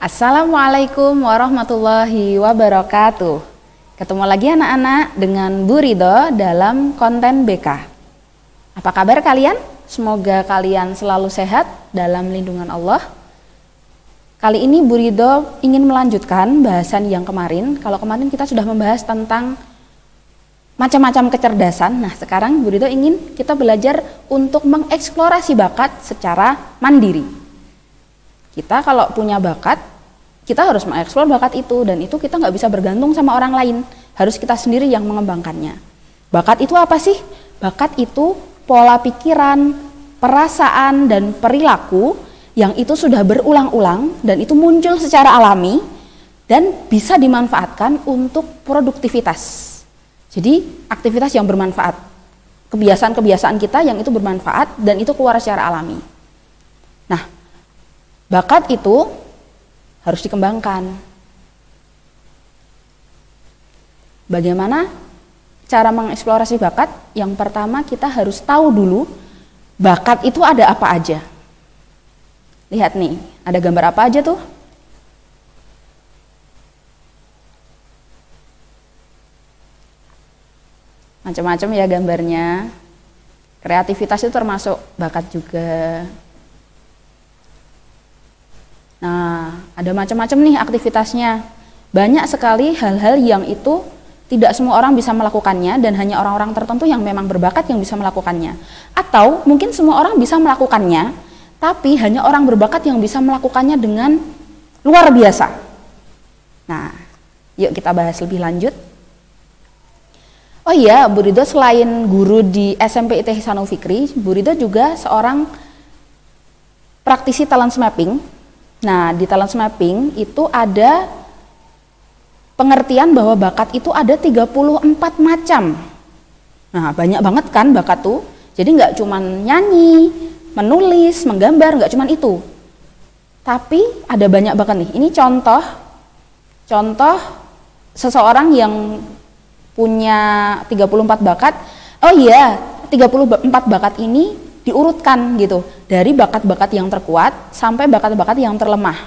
Assalamualaikum warahmatullahi wabarakatuh. Ketemu lagi anak-anak dengan Bu Ridho dalam konten BK. Apa kabar kalian? Semoga kalian selalu sehat dalam lindungan Allah. Kali ini Bu Ridho ingin melanjutkan bahasan yang kemarin. Kalau kemarin kita sudah membahas tentang macam-macam kecerdasan. Nah, sekarang Bu Ridho ingin kita belajar untuk mengeksplorasi bakat secara mandiri. Kita kalau punya bakat, kita harus mengeksplor bakat itu, dan itu kita nggak bisa bergantung sama orang lain. Harus kita sendiri yang mengembangkannya. Bakat itu apa sih? Bakat itu pola pikiran, perasaan, dan perilaku yang itu sudah berulang-ulang dan itu muncul secara alami dan bisa dimanfaatkan untuk produktivitas. Jadi aktivitas yang bermanfaat, kebiasaan-kebiasaan kita yang itu bermanfaat dan itu keluar secara alami. Nah, bakat itu harus dikembangkan. Bagaimana cara mengeksplorasi bakat? Yang pertama kita harus tahu dulu bakat itu ada apa aja. Lihat nih, ada gambar apa aja tuh? Macam-macam ya gambarnya. Kreativitas itu termasuk bakat juga. Nah, ada macam-macam nih aktivitasnya. Banyak sekali hal-hal yang itu tidak semua orang bisa melakukannya dan hanya orang-orang tertentu yang memang berbakat yang bisa melakukannya. Atau mungkin semua orang bisa melakukannya, tapi hanya orang berbakat yang bisa melakukannya dengan luar biasa. Nah, yuk kita bahas lebih lanjut. Oh iya, Bu Ridho selain guru di SMP IT Hisanul Fikri, Bu Ridho juga seorang praktisi talent mapping. Nah, di talent mapping itu ada pengertian bahwa bakat itu ada 34 macam. Nah, banyak banget kan bakat tuh. Jadi nggak cuma nyanyi, menulis, menggambar, nggak cuma itu. Tapi ada banyak bakat nih. Ini contoh seseorang yang punya 34 bakat. Oh iya, 34 bakat ini diurutkan gitu, dari bakat-bakat yang terkuat sampai bakat-bakat yang terlemah.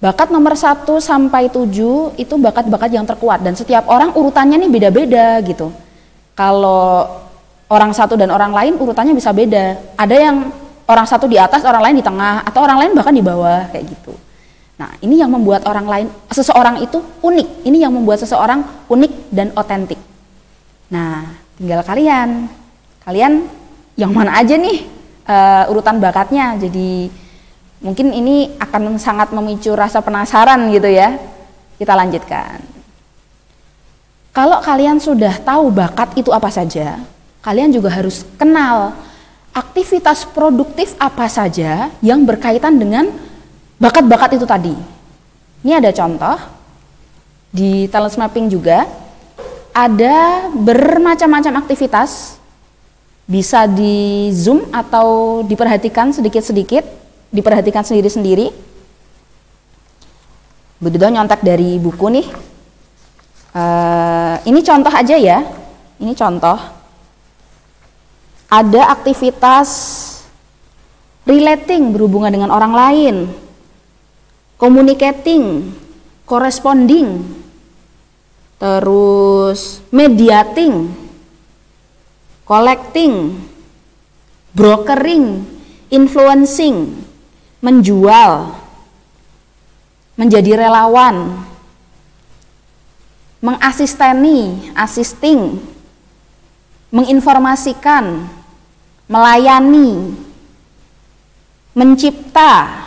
Bakat nomor 1 sampai 7 itu bakat-bakat yang terkuat, dan setiap orang urutannya nih beda-beda gitu. Kalau orang satu dan orang lain urutannya bisa beda. Ada yang orang satu di atas, orang lain di tengah, atau orang lain bahkan di bawah kayak gitu. Nah, ini yang membuat seseorang itu unik. Ini yang membuat seseorang unik dan otentik. Nah, tinggal kalian yang mana aja nih urutan bakatnya. Jadi mungkin ini akan sangat memicu rasa penasaran gitu ya. Kita lanjutkan. Kalau kalian sudah tahu bakat itu apa saja, kalian juga harus kenal aktivitas produktif apa saja yang berkaitan dengan bakat-bakat itu tadi. Ini ada contoh di talent mapping juga. Ada bermacam-macam aktivitas. Bisa di zoom atau diperhatikan sedikit-sedikit, diperhatikan sendiri-sendiri. Bu Ridho nyontek dari buku nih. Ini contoh aja ya. Ini contoh. Ada aktivitas relating, berhubungan dengan orang lain, communicating, corresponding, terus mediating, collecting, brokering, influencing, menjual, menjadi relawan, mengasisteni, assisting, menginformasikan, melayani, mencipta,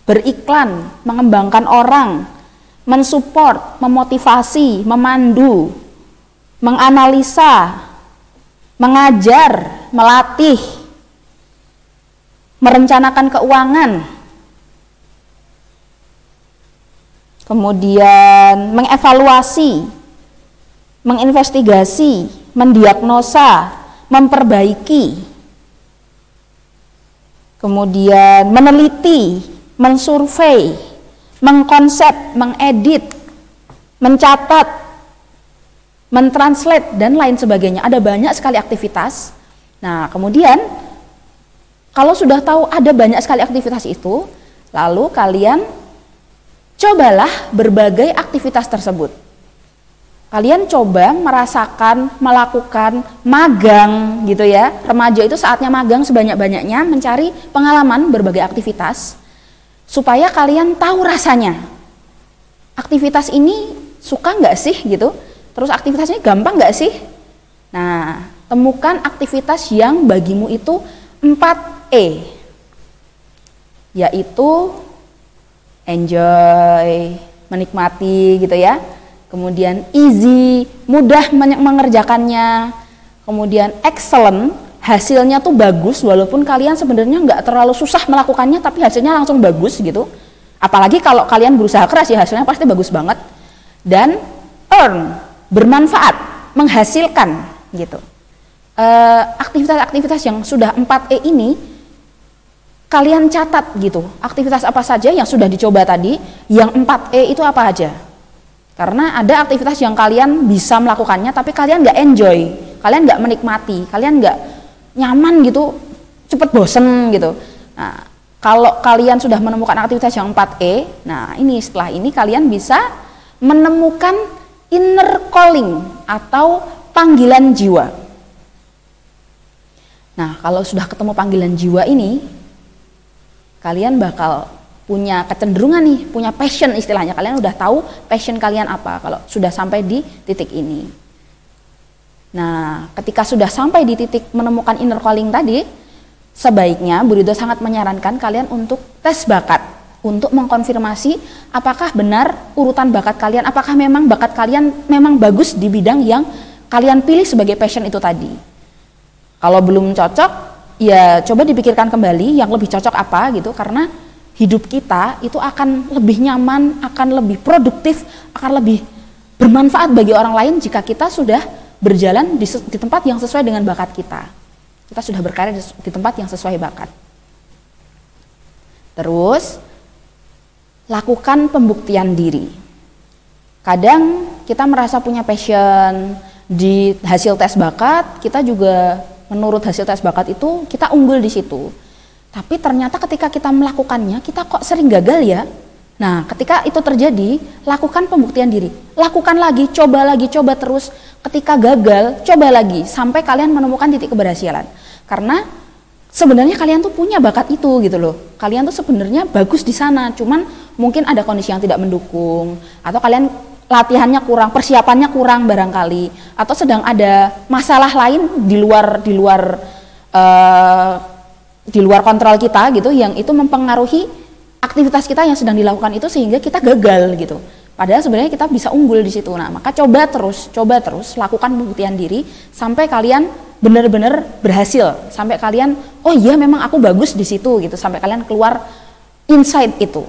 beriklan, mengembangkan orang, mensupport, memotivasi, memandu, menganalisa, mengajar, melatih, merencanakan keuangan, kemudian mengevaluasi, menginvestigasi, mendiagnosa, memperbaiki, kemudian meneliti, mensurvei, mengkonsep, mengedit, mencatat, mentranslate, dan lain sebagainya. Ada banyak sekali aktivitas. Nah, kemudian Kalau sudah tahu ada banyak sekali aktivitas itu, lalu kalian cobalah berbagai aktivitas tersebut. Kalian coba merasakan, melakukan magang gitu ya. Remaja itu saatnya magang sebanyak-banyaknya, mencari pengalaman berbagai aktivitas supaya kalian tahu rasanya. Aktivitas ini suka nggak sih gitu? Terus aktivitasnya gampang nggak sih? Nah, temukan aktivitas yang bagimu itu 4E, yaitu enjoy, menikmati gitu ya. Kemudian easy, mudah mengerjakannya. Kemudian excellent, hasilnya tuh bagus walaupun kalian sebenarnya nggak terlalu susah melakukannya tapi hasilnya langsung bagus gitu. Apalagi kalau kalian berusaha keras ya hasilnya pasti bagus banget. Dan earn, bermanfaat, menghasilkan gitu. Aktivitas-aktivitas yang sudah 4E ini kalian catat gitu. Aktivitas apa saja yang sudah dicoba tadi, yang 4E itu apa aja. Karena ada aktivitas yang kalian bisa melakukannya tapi kalian nggak enjoy, kalian nggak menikmati, kalian nggak nyaman gitu, cepet bosen gitu. Nah, kalau kalian sudah menemukan aktivitas yang 4E, nah ini setelah ini kalian bisa menemukan inner calling atau panggilan jiwa. Nah, kalau sudah ketemu panggilan jiwa ini, kalian bakal punya kecenderungan nih, punya passion istilahnya. Kalian udah tahu passion kalian apa kalau sudah sampai di titik ini. Nah, ketika sudah sampai di titik menemukan inner calling tadi, sebaiknya Bu Ridho sangat menyarankan kalian untuk tes bakat, untuk mengkonfirmasi apakah benar urutan bakat kalian, apakah memang bakat kalian memang bagus di bidang yang kalian pilih sebagai passion itu tadi. Kalau belum cocok, ya coba dipikirkan kembali yang lebih cocok apa gitu, karena hidup kita itu akan lebih nyaman, akan lebih produktif, akan lebih bermanfaat bagi orang lain jika kita sudah berjalan di tempat yang sesuai dengan bakat kita. Kita sudah berkarya di tempat yang sesuai bakat. Terus, lakukan pembuktian diri. Kadang kita merasa punya passion di hasil tes bakat, kita juga menurut hasil tes bakat itu kita unggul di situ. Tapi ternyata ketika kita melakukannya, kita kok sering gagal ya. Nah, ketika itu terjadi, lakukan pembuktian diri. Lakukan lagi, coba terus. Ketika gagal, coba lagi, sampai kalian menemukan titik keberhasilan. Karena sebenarnya kalian tuh punya bakat itu gitu loh. Kalian tuh sebenarnya bagus di sana, cuman mungkin ada kondisi yang tidak mendukung. Atau kalian latihannya kurang, persiapannya kurang barangkali. Atau sedang ada masalah lain di luar kontrol kita gitu, yang itu mempengaruhi aktivitas kita yang sedang dilakukan itu sehingga kita gagal gitu. Padahal sebenarnya kita bisa unggul di situ. Nah, maka coba terus lakukan pembuktian diri sampai kalian benar-benar berhasil, sampai kalian oh iya memang aku bagus di situ gitu, sampai kalian keluar insight itu.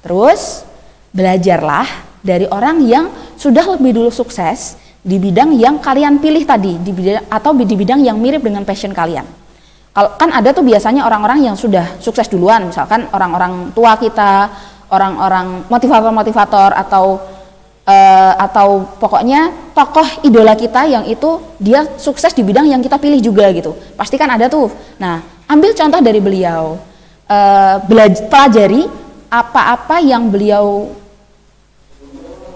Terus belajarlah dari orang yang sudah lebih dulu sukses di bidang yang kalian pilih tadi, di bidang yang mirip dengan passion kalian. Kalau kan ada tuh biasanya orang-orang yang sudah sukses duluan, misalkan orang-orang tua kita, orang-orang motivator-motivator atau pokoknya tokoh idola kita yang itu dia sukses di bidang yang kita pilih juga gitu. Pasti kan ada tuh. Nah, ambil contoh dari beliau, pelajari apa-apa yang beliau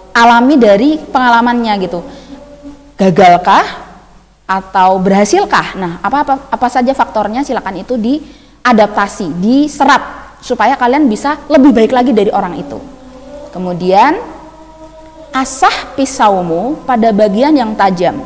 alami dari pengalamannya gitu. Gagalkah? Atau berhasilkah? Nah, apa saja faktornya, silakan itu diadaptasi, diserap supaya kalian bisa lebih baik lagi dari orang itu. Kemudian asah pisaumu pada bagian yang tajam.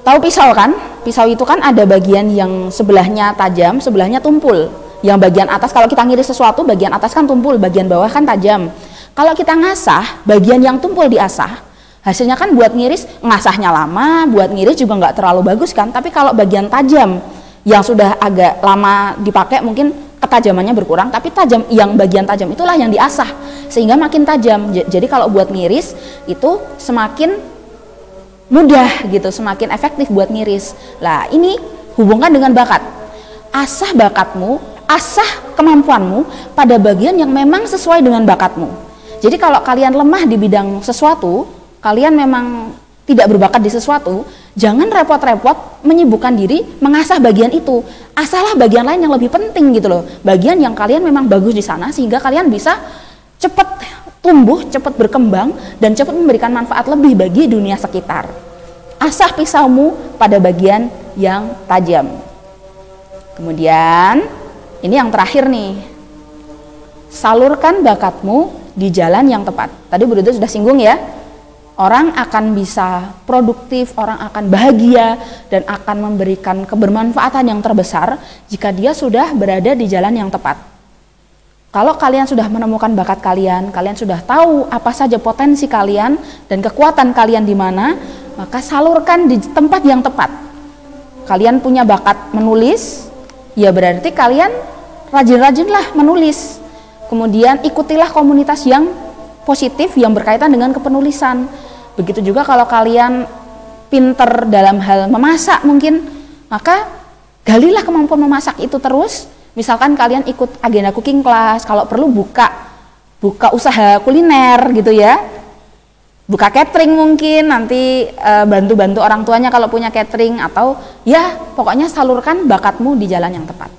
Tahu pisau kan? Pisau itu kan ada bagian yang sebelahnya tajam, sebelahnya tumpul. Yang bagian atas kalau kita ngiris sesuatu, bagian atas kan tumpul, bagian bawah kan tajam. Kalau kita ngasah, bagian yang tumpul diasah, hasilnya kan buat ngiris, ngasahnya lama, buat ngiris juga nggak terlalu bagus kan. Tapi kalau bagian tajam yang sudah agak lama dipakai mungkin ketajamannya berkurang, tapi bagian tajam itulah yang diasah sehingga makin tajam. Jadi kalau buat ngiris itu semakin mudah gitu, semakin efektif buat ngiris. Lah ini hubungkan dengan bakat. Asah bakatmu, asah kemampuanmu pada bagian yang memang sesuai dengan bakatmu. Jadi kalau kalian lemah di bidang sesuatu, kalian memang tidak berbakat di sesuatu, jangan repot-repot menyibukkan diri mengasah bagian itu. Asahlah bagian lain yang lebih penting gitu loh. Bagian yang kalian memang bagus di sana sehingga kalian bisa cepat tumbuh, cepat berkembang, dan cepat memberikan manfaat lebih bagi dunia sekitar. Asah pisaumu pada bagian yang tajam. Kemudian, ini yang terakhir nih. Salurkan bakatmu di jalan yang tepat. Tadi Bu Dodo sudah singgung ya. Orang akan bisa produktif, orang akan bahagia, dan akan memberikan kebermanfaatan yang terbesar jika dia sudah berada di jalan yang tepat. Kalau kalian sudah menemukan bakat kalian, kalian sudah tahu apa saja potensi kalian dan kekuatan kalian di mana, maka salurkan di tempat yang tepat. Kalian punya bakat menulis, ya berarti kalian rajin-rajinlah menulis. Kemudian ikutilah komunitas yang positif yang berkaitan dengan kepenulisan. Begitu juga kalau kalian pinter dalam hal memasak mungkin, maka galilah kemampuan memasak itu terus. Misalkan kalian ikut agenda cooking class, kalau perlu buka usaha kuliner gitu ya. Buka catering mungkin, nanti bantu-bantu orang tuanya kalau punya catering, atau ya pokoknya salurkan bakatmu di jalan yang tepat.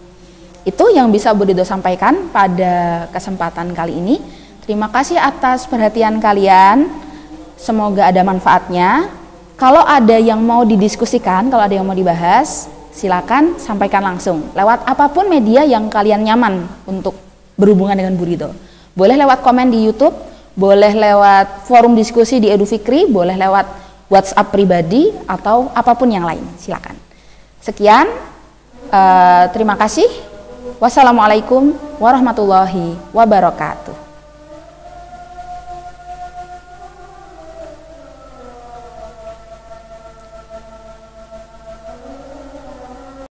Itu yang bisa Bu Dodo sampaikan pada kesempatan kali ini. Terima kasih atas perhatian kalian. Semoga ada manfaatnya. Kalau ada yang mau didiskusikan, kalau ada yang mau dibahas, silakan sampaikan langsung lewat apapun media yang kalian nyaman untuk berhubungan dengan Bu Dodo. Boleh lewat komen di YouTube, boleh lewat forum diskusi di Edu Fikri, boleh lewat WhatsApp pribadi, atau apapun yang lain. Silakan. Sekian, terima kasih. Wassalamualaikum warahmatullahi wabarakatuh.